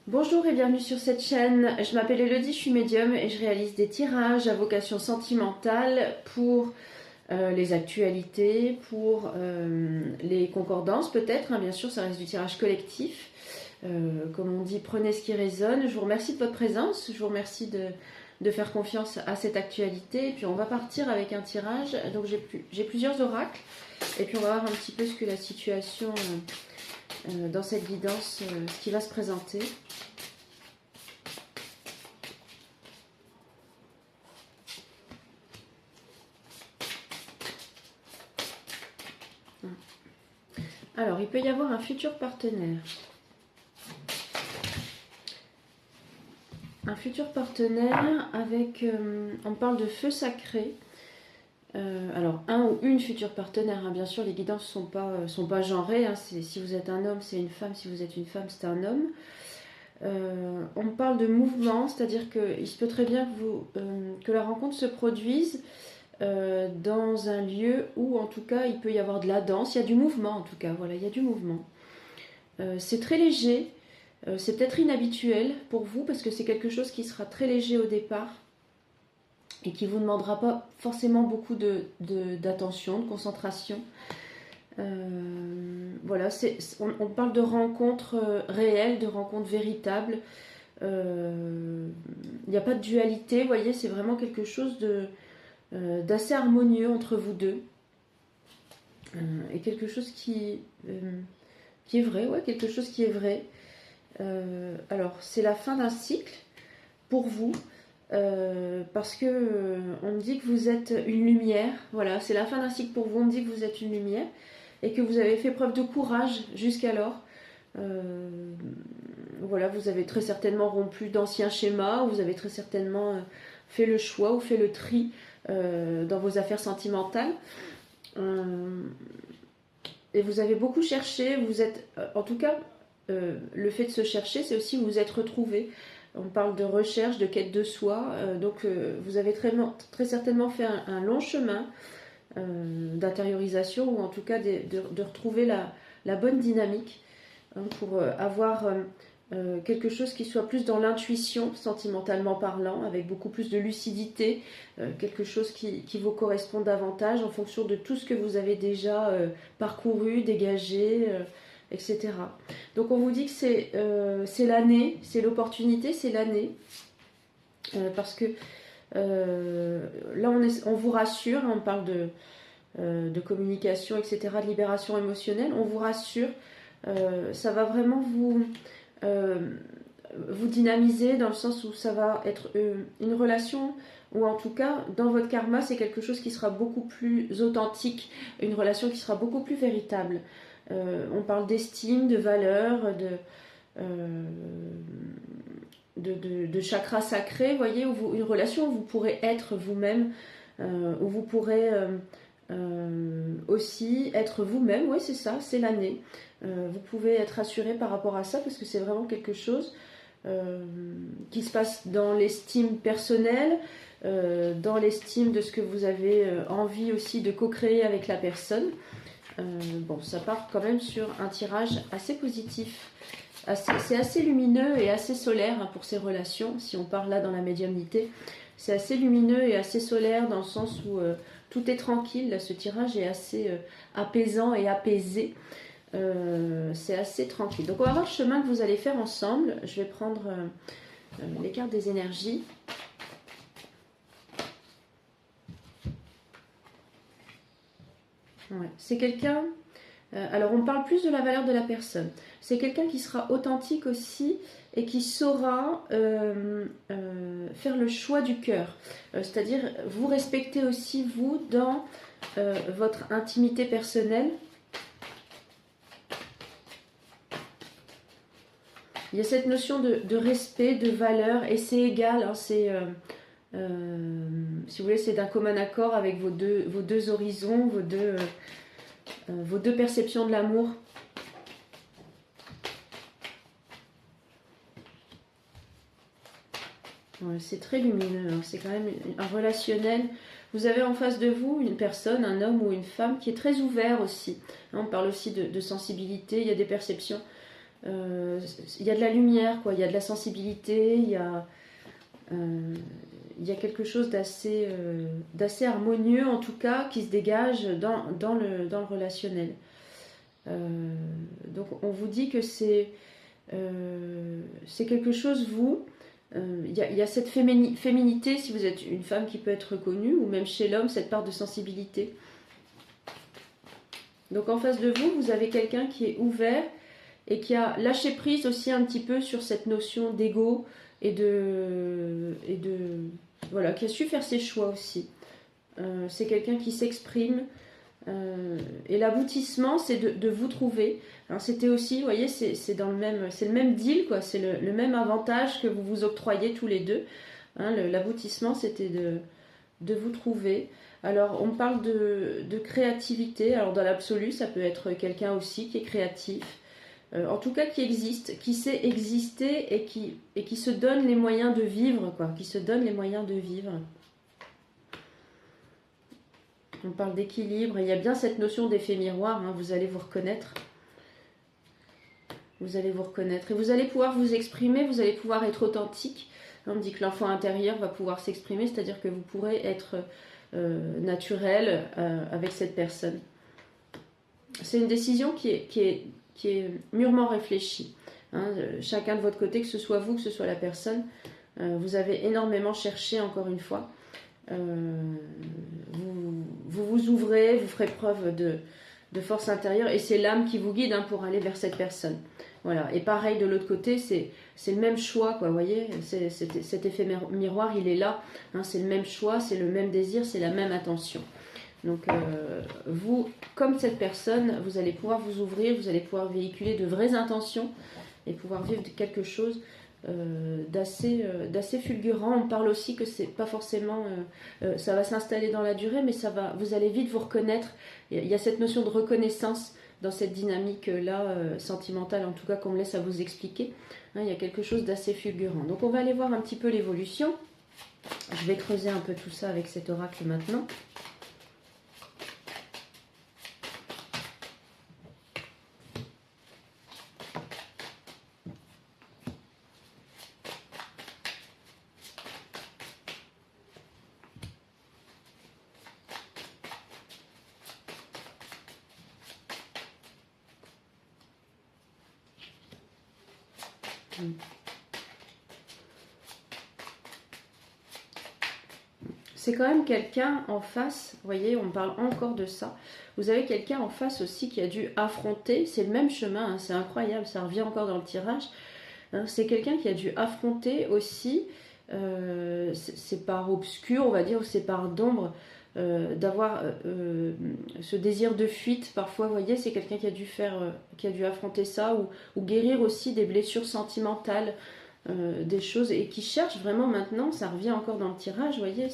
Bonjour et bienvenue sur cette chaîne. Je m'appelle Elodie, je suis médium et je réalise des tirages à vocation sentimentale pour les actualités, pour les concordances peut-être, hein, bien sûr ça reste du tirage collectif. Comme on dit, prenez ce qui résonne. Je vous remercie de votre présence, je vous remercie de faire confiance à cette actualité. Et puis on va partir avec un tirage. Donc j'ai plusieurs oracles et puis on va voir un petit peu ce que la situation dans cette guidance, ce qui va se présenter. Alors, il peut y avoir un futur partenaire. Un futur partenaire avec... on parle de feu sacré. Alors, un ou une future partenaire. Hein, bien sûr, les guidances ne sont pas genrées. Hein, si vous êtes un homme, c'est une femme. Si vous êtes une femme, c'est un homme. On parle de mouvement, c'est-à-dire qu'il se peut très bien que la rencontre se produise dans un lieu où en tout cas il peut y avoir de la danse, il y a du mouvement en tout cas, voilà, il y a du mouvement. C'est très léger, c'est peut-être inhabituel pour vous parce que c'est quelque chose qui sera très léger au départ et qui ne vous demandera pas forcément beaucoup d'attention, de concentration. Voilà, on parle de rencontres réelles, de rencontres véritables. Il n'y a pas de dualité, vous voyez, c'est vraiment quelque chose d'assez harmonieux entre vous deux. Et quelque chose qui est vrai, ouais, quelque chose qui est vrai. Alors, c'est la fin d'un cycle pour vous, parce que on me dit que vous êtes une lumière. Voilà, c'est la fin d'un cycle pour vous. On me dit que vous êtes une lumière et que vous avez fait preuve de courage jusqu'alors. Voilà, vous avez très certainement rompu d'anciens schémas, vous avez très certainement fait le choix ou fait le tri dans vos affaires sentimentales. Et vous avez beaucoup cherché, vous êtes, en tout cas, le fait de se chercher, c'est aussi vous vous êtes retrouvé. On parle de recherche, de quête de soi, donc vous avez très certainement fait un long chemin d'intériorisation, ou en tout cas de retrouver la bonne dynamique, hein, pour avoir quelque chose qui soit plus dans l'intuition, sentimentalement parlant, avec beaucoup plus de lucidité, quelque chose qui vous correspond davantage en fonction de tout ce que vous avez déjà parcouru, dégagé, etc. Donc on vous dit que c'est l'année, c'est l'opportunité, c'est l'année, parce que là on vous rassure, hein, on parle de communication, etc., de libération émotionnelle, on vous rassure, ça va vraiment vous dynamiser dans le sens où ça va être une relation, ou en tout cas dans votre karma c'est quelque chose qui sera beaucoup plus authentique, une relation qui sera beaucoup plus véritable. On parle d'estime, de valeur, de chakra sacré, voyez, une relation où vous pourrez être vous-même, où vous pourrez aussi être vous-même. Oui, c'est ça, c'est l'année. Vous pouvez être assuré par rapport à ça parce que c'est vraiment quelque chose qui se passe dans l'estime personnelle, dans l'estime de ce que vous avez envie aussi de co-créer avec la personne. Bon, ça part quand même sur un tirage assez positif. C'est assez lumineux et assez solaire, hein, pour ces relations. Si on parle là dans la médiumnité, c'est assez lumineux et assez solaire dans le sens où tout est tranquille. Là, ce tirage est assez apaisant et apaisé. C'est assez tranquille. Donc on va voir le chemin que vous allez faire ensemble. Je vais prendre les cartes des énergies. Ouais. C'est quelqu'un... alors on parle plus de la valeur de la personne. C'est quelqu'un qui sera authentique aussi et qui saura faire le choix du cœur. C'est-à-dire vous respectez aussi vous dans votre intimité personnelle. Il y a cette notion de respect, de valeur, et c'est égal, hein, si vous voulez, c'est d'un commun accord avec vos deux horizons, vos deux perceptions de l'amour. Ouais, c'est très lumineux, hein, c'est quand même un relationnel. Vous avez en face de vous une personne, un homme ou une femme qui est très ouvert aussi. On parle aussi de sensibilité, il y a des perceptions Il y a de la lumière, quoi. Il y a de la sensibilité, il y a quelque chose d'assez harmonieux, en tout cas, qui se dégage dans le relationnel. Donc on vous dit que c'est quelque chose, vous, il y a cette féminité, si vous êtes une femme qui peut être reconnue, ou même chez l'homme, cette part de sensibilité. Donc en face de vous, vous avez quelqu'un qui est ouvert et qui a lâché prise aussi un petit peu sur cette notion d'ego et voilà, qui a su faire ses choix aussi. C'est quelqu'un qui s'exprime. Et l'aboutissement, c'est de vous trouver. Alors c'était aussi, vous voyez, c'est le même deal, quoi. C'est le même avantage que vous vous octroyez tous les deux. Hein, l'aboutissement, c'était de vous trouver. Alors on parle de créativité. Alors dans l'absolu, ça peut être quelqu'un aussi qui est créatif. En tout cas qui existe, qui sait exister et qui se donne les moyens de vivre, quoi. Qui se donne les moyens de vivre. On parle d'équilibre, et il y a bien cette notion d'effet miroir, hein, vous allez vous reconnaître. Vous allez vous reconnaître. Et vous allez pouvoir vous exprimer, vous allez pouvoir être authentique. On dit que l'enfant intérieur va pouvoir s'exprimer, c'est-à-dire que vous pourrez être naturel avec cette personne. C'est une décision qui est mûrement réfléchie. Hein. Chacun de votre côté, que ce soit vous, que ce soit la personne, vous avez énormément cherché, encore une fois. Vous ouvrez, vous ferez preuve de force intérieure et c'est l'âme qui vous guide, hein, pour aller vers cette personne. Voilà. Et pareil de l'autre côté, c'est le même choix, quoi. Vous voyez, cet effet miroir, il est là. Hein, c'est le même choix, c'est le même désir, c'est la même intention. Donc vous, comme cette personne, vous allez pouvoir vous ouvrir, vous allez pouvoir véhiculer de vraies intentions et pouvoir vivre quelque chose d'assez fulgurant. On parle aussi que c'est pas forcément ça va s'installer dans la durée, mais vous allez vite vous reconnaître. Il y a cette notion de reconnaissance dans cette dynamique là sentimentale, en tout cas qu'on me laisse à vous expliquer. Hein, il y a quelque chose d'assez fulgurant. Donc on va aller voir un petit peu l'évolution. Je vais creuser un peu tout ça avec cet oracle maintenant. C'est quand même quelqu'un en face, vous voyez, on parle encore de ça. Vous avez quelqu'un en face aussi qui a dû affronter, c'est le même chemin, hein, c'est incroyable, ça revient encore dans le tirage. Hein, c'est quelqu'un qui a dû affronter aussi ces parts obscures, on va dire, ou ces parts d'ombre, d'avoir ce désir de fuite. Parfois, vous voyez, c'est quelqu'un qui a dû affronter ça, ou guérir aussi des blessures sentimentales. Des choses et qui cherche vraiment maintenant, ça revient encore dans le tirage, vous voyez,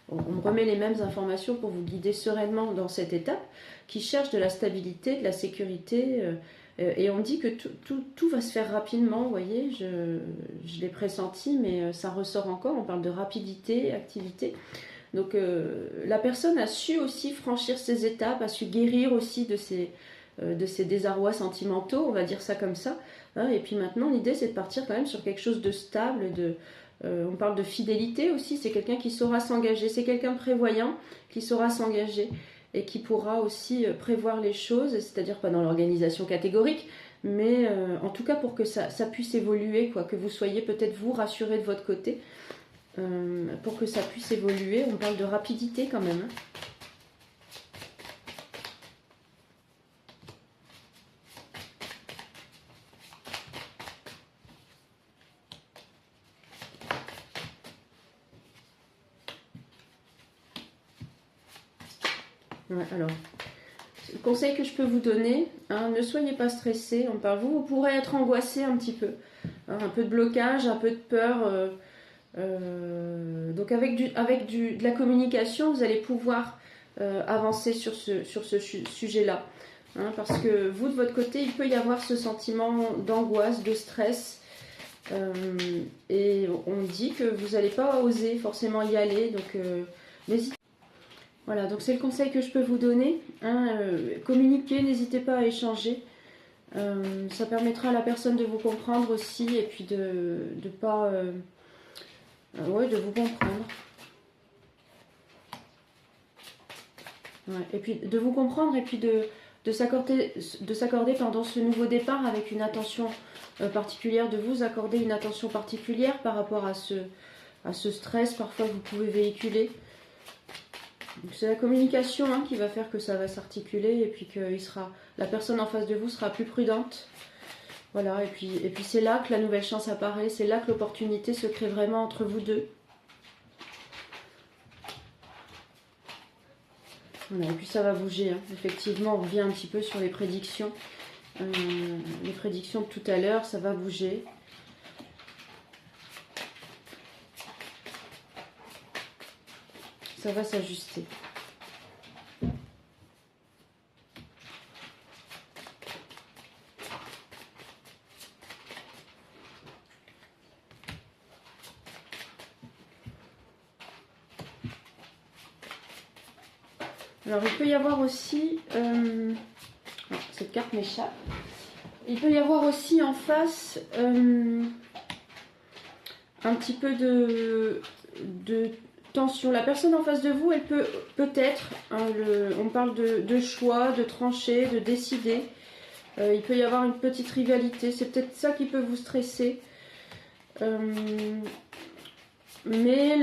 on me remet les mêmes informations pour vous guider sereinement dans cette étape, qui cherche de la stabilité, de la sécurité, et on dit que tout va se faire rapidement, vous voyez, je l'ai pressenti, mais ça ressort encore, on parle de rapidité, activité. Donc la personne a su aussi franchir ces étapes, a su guérir aussi de ces désarrois sentimentaux, on va dire ça comme ça. Hein, et puis maintenant, l'idée, c'est de partir quand même sur quelque chose de stable. On parle de fidélité aussi, c'est quelqu'un qui saura s'engager. C'est quelqu'un de prévoyant qui saura s'engager et qui pourra aussi prévoir les choses, c'est-à-dire pas dans l'organisation catégorique, mais en tout cas pour que ça puisse évoluer, quoi, que vous soyez peut-être vous rassurés de votre côté, pour que ça puisse évoluer. On parle de rapidité quand même. Hein. Ouais, alors, le conseil que je peux vous donner, hein, ne soyez pas stressé. On parle vous pourrez être angoissé un petit peu, hein, un peu de blocage, un peu de peur. Donc avec de la communication, vous allez pouvoir avancer sur ce sujet-là, hein, parce que vous de votre côté, il peut y avoir ce sentiment d'angoisse, de stress. Et on dit que vous n'allez pas oser forcément y aller, donc n'hésitez. Voilà, donc c'est le conseil que je peux vous donner. Hein, communiquer, n'hésitez pas à échanger. Ça permettra à la personne de vous comprendre aussi et puis de pas... ouais, de vous comprendre. Ouais, et puis de vous comprendre et puis de s'accorder pendant ce nouveau départ avec une attention particulière, de vous accorder une attention particulière par rapport à ce stress parfois que vous pouvez véhiculer. C'est la communication hein, qui va faire que ça va s'articuler et puis que la personne en face de vous sera plus prudente. Voilà, et puis c'est là que la nouvelle chance apparaît, c'est là que l'opportunité se crée vraiment entre vous deux. Voilà, et puis ça va bouger, hein. Effectivement, on revient un petit peu sur les prédictions. Les prédictions de tout à l'heure, ça va bouger. Ça va s'ajuster. Alors il peut y avoir aussi... cette carte m'échappe. Il peut y avoir aussi en face un petit peu de tension. La personne en face de vous, elle peut-être, hein, on parle de choix, de trancher, de décider. Il peut y avoir une petite rivalité. C'est peut-être ça qui peut vous stresser. Mais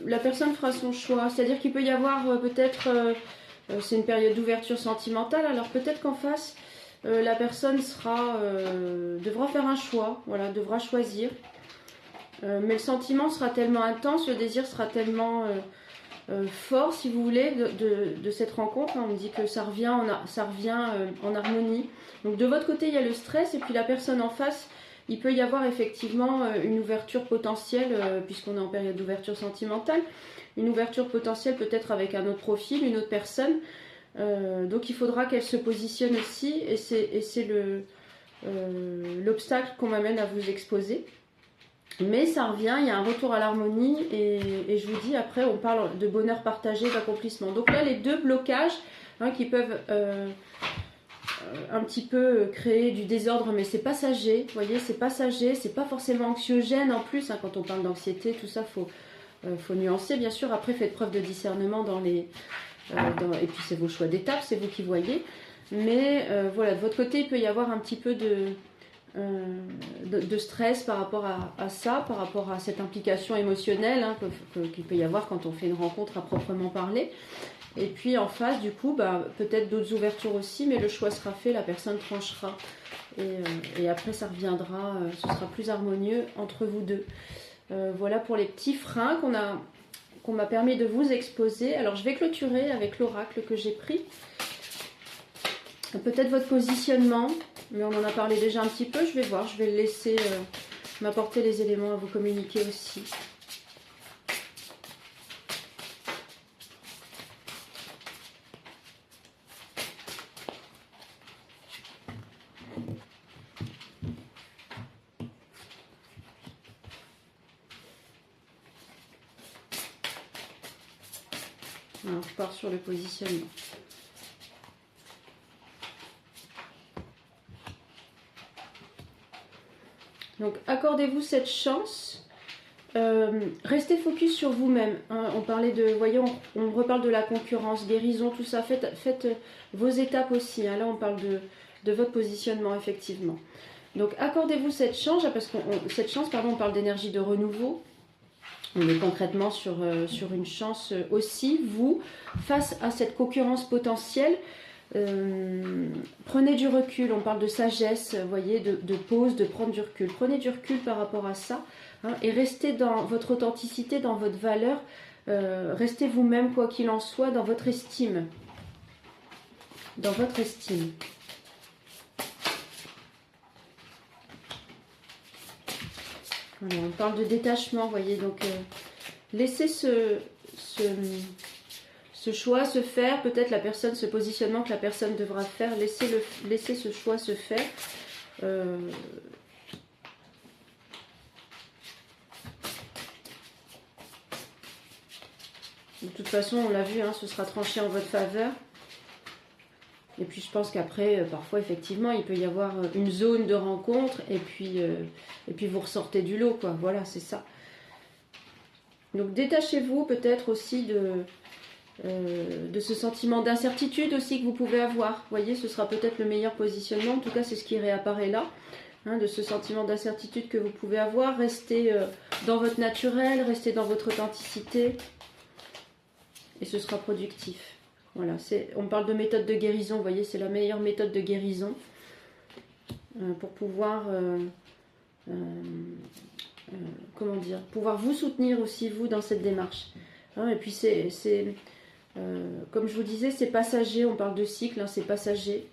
la personne fera son choix. C'est-à-dire qu'il peut y avoir peut-être... c'est une période d'ouverture sentimentale. Alors peut-être qu'en face, la personne devra faire un choix. Voilà, devra choisir. Mais le sentiment sera tellement intense, le désir sera tellement fort, si vous voulez, de cette rencontre. On me dit que ça revient en harmonie. Donc de votre côté, il y a le stress, et puis la personne en face, il peut y avoir effectivement une ouverture potentielle, puisqu'on est en période d'ouverture sentimentale, une ouverture potentielle peut-être avec un autre profil, une autre personne. Donc il faudra qu'elle se positionne aussi, et c'est l'obstacle qu'on m'amène à vous exposer. Mais ça revient, il y a un retour à l'harmonie et je vous dis, après on parle de bonheur partagé, d'accomplissement. Donc là les deux blocages hein, qui peuvent un petit peu créer du désordre, mais c'est passager, vous voyez, c'est passager, c'est pas forcément anxiogène en plus, hein, quand on parle d'anxiété, tout ça faut nuancer bien sûr. Après faites preuve de discernement et puis c'est vos choix d'étapes, c'est vous qui voyez. Mais voilà, de votre côté il peut y avoir un petit peu de stress par rapport à ça, par rapport à cette implication émotionnelle hein, qu'il peut y avoir quand on fait une rencontre à proprement parler. Et puis en face, du coup, peut-être d'autres ouvertures aussi, mais le choix sera fait, la personne tranchera. Et après, ça reviendra, ce sera plus harmonieux entre vous deux. Voilà pour les petits freins qu'on m'a permis de vous exposer. Alors, je vais clôturer avec l'oracle que j'ai pris. Peut-être votre positionnement, mais on en a parlé déjà un petit peu. Je vais voir, je vais le laisser m'apporter les éléments à vous communiquer aussi. Alors, je pars sur le positionnement. Donc, accordez-vous cette chance. Restez focus sur vous-même. Hein. On parlait de, voyez, on reparle de la concurrence, guérison, tout ça. Faites vos étapes aussi. Hein. Là, on parle de votre positionnement, effectivement. Donc, accordez-vous cette chance, parce on parle d'énergie de renouveau. On est concrètement sur une chance aussi, vous, face à cette concurrence potentielle. Prenez du recul, on parle de sagesse, vous voyez, de pause, de prendre du recul. Prenez du recul par rapport à ça hein, et restez dans votre authenticité, dans votre valeur. Restez vous-même, quoi qu'il en soit, dans votre estime. Dans votre estime. Voilà, on parle de détachement, vous voyez, donc laissez ce choix se faire, peut-être ce positionnement que la personne devra faire, laissez ce choix se faire. De toute façon, on l'a vu, hein, ce sera tranché en votre faveur. Et puis je pense qu'après, parfois effectivement, il peut y avoir une zone de rencontre et puis vous ressortez du lot, quoi. Voilà, c'est ça. Donc détachez-vous peut-être aussi de ce sentiment d'incertitude aussi que vous pouvez avoir. Vous voyez, ce sera peut-être le meilleur positionnement. En tout cas, c'est ce qui réapparaît là. Hein, de ce sentiment d'incertitude que vous pouvez avoir. Restez dans votre naturel, restez dans votre authenticité. Et ce sera productif. Voilà, on parle de méthode de guérison, vous voyez, c'est la meilleure méthode de guérison pour pouvoir, comment dire, pouvoir vous soutenir aussi, vous, dans cette démarche. Hein, et puis, comme je vous disais, c'est passager, on parle de cycle, hein, c'est passager.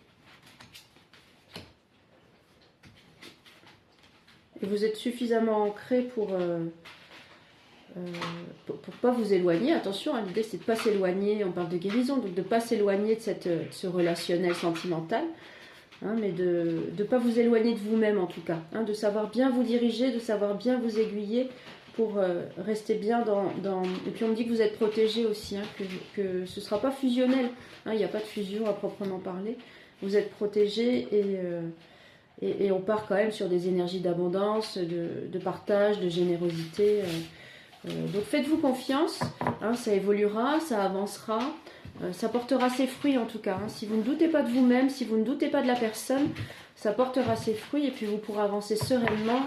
Et vous êtes suffisamment ancré pour pas vous éloigner. Attention, hein, l'idée c'est de ne pas s'éloigner, on parle de guérison, donc de ne pas s'éloigner de ce relationnel sentimental, hein, mais de ne pas vous éloigner de vous-même en tout cas, hein, de savoir bien vous diriger, de savoir bien vous aiguiller pour rester bien dans... Et puis on me dit que vous êtes protégé aussi, hein, que ce ne sera pas fusionnel, hein, il n'y a pas de fusion à proprement parler, vous êtes protégé et on part quand même sur des énergies d'abondance, de partage, de générosité. Donc faites-vous confiance, hein, ça évoluera, ça avancera, ça portera ses fruits en tout cas. Hein. Si vous ne doutez pas de vous-même, si vous ne doutez pas de la personne, ça portera ses fruits et puis vous pourrez avancer sereinement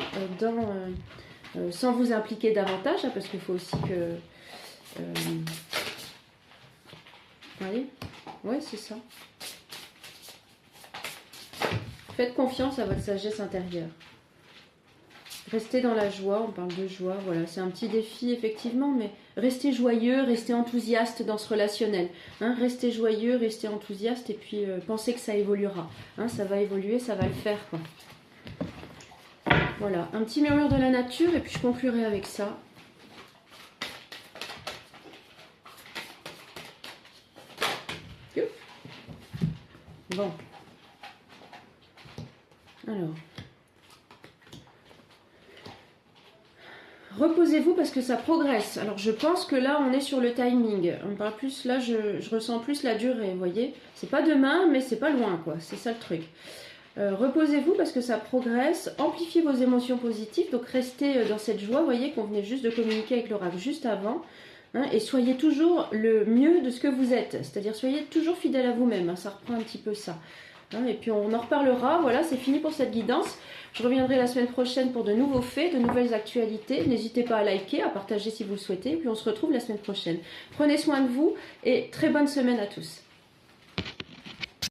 sans vous impliquer davantage, hein, parce qu'il faut aussi que... voyez, ouais, c'est ça. Faites confiance à votre sagesse intérieure. Restez dans la joie, on parle de joie, voilà, c'est un petit défi effectivement, mais restez joyeux, restez enthousiaste dans ce relationnel. Hein, restez joyeux, restez enthousiaste et puis pensez que ça évoluera. Hein, ça va évoluer, ça va le faire, quoi. Voilà, un petit murmure de la nature et puis je conclurai avec ça. Bon. Alors... Reposez-vous parce que ça progresse. Alors je pense que là on est sur le timing. On parle plus, là je ressens plus la durée, vous voyez. C'est pas demain mais c'est pas loin quoi, c'est ça le truc. Reposez-vous parce que ça progresse, amplifiez vos émotions positives, donc restez dans cette joie, vous voyez qu'on venait juste de communiquer avec l'oracle juste avant. Hein, et soyez toujours le mieux de ce que vous êtes, c'est-à-dire soyez toujours fidèle à vous-même, hein, ça reprend un petit peu ça. Hein, et puis on en reparlera, voilà, c'est fini pour cette guidance. Je reviendrai la semaine prochaine pour de nouveaux faits, de nouvelles actualités. N'hésitez pas à liker, à partager si vous le souhaitez. Et puis on se retrouve la semaine prochaine. Prenez soin de vous et très bonne semaine à tous.